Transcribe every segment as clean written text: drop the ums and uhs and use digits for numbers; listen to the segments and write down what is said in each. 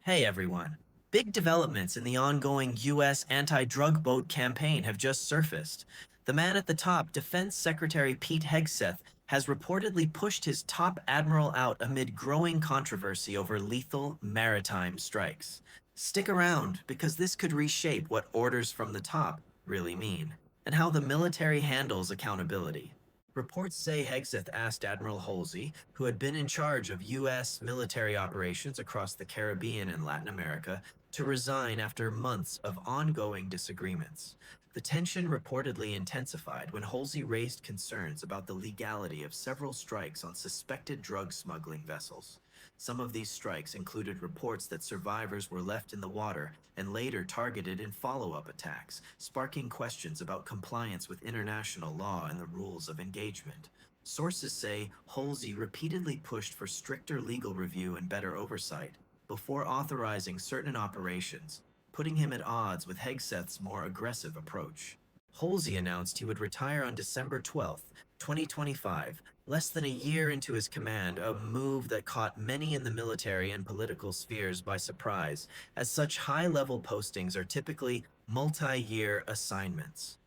Hey everyone. Big developments in the ongoing U.S. anti-drug boat campaign have just surfaced. The man at the top, Defense Secretary Pete Hegseth, has reportedly pushed his top admiral out amid growing controversy over lethal maritime strikes. Stick around, because this could reshape what orders from the top really mean, and how the military handles accountability. Reports say Hegseth asked Admiral Holsey, who had been in charge of U.S. military operations across the Caribbean and Latin America, to resign after months of ongoing disagreements. The tension reportedly intensified when Holsey raised concerns about the legality of several strikes on suspected drug smuggling vessels. Some of these strikes included reports that survivors were left in the water and later targeted in follow-up attacks, sparking questions about compliance with international law and the rules of engagement. Sources say Holsey repeatedly pushed for stricter legal review and better oversight before authorizing certain operations, putting him at odds with Hegseth's more aggressive approach. Holsey announced he would retire on December 12th, 2025, less than a year into his command, a move that caught many in the military and political spheres by surprise, as such high-level postings are typically multi-year assignments.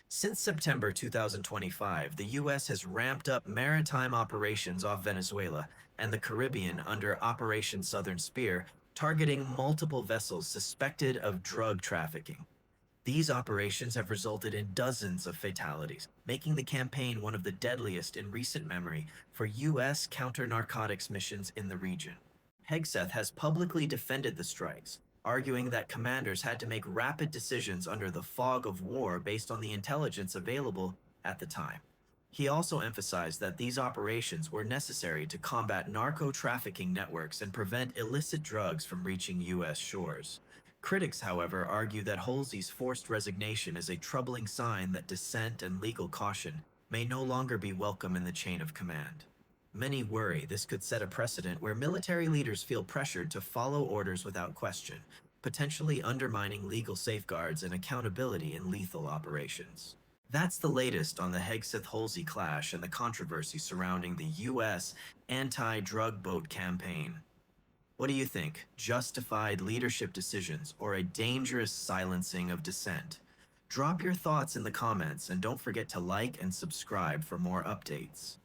Since September 2025, the U.S. has ramped up maritime operations off Venezuela and the Caribbean under Operation Southern Spear, targeting multiple vessels suspected of drug trafficking. These operations have resulted in dozens of fatalities, making the campaign one of the deadliest in recent memory for U.S. counter-narcotics missions in the region. Hegseth has publicly defended the strikes, arguing that commanders had to make rapid decisions under the fog of war based on the intelligence available at the time. He also emphasized that these operations were necessary to combat narco-trafficking networks and prevent illicit drugs from reaching U.S. shores. Critics, however, argue that Holsey's forced resignation is a troubling sign that dissent and legal caution may no longer be welcome in the chain of command. Many worry this could set a precedent where military leaders feel pressured to follow orders without question, potentially undermining legal safeguards and accountability in lethal operations. That's the latest on the Hegseth-Holsey clash and the controversy surrounding the U.S. anti-drug boat campaign. What do you think? Justified leadership decisions or a dangerous silencing of dissent? Drop your thoughts in the comments and don't forget to like and subscribe for more updates.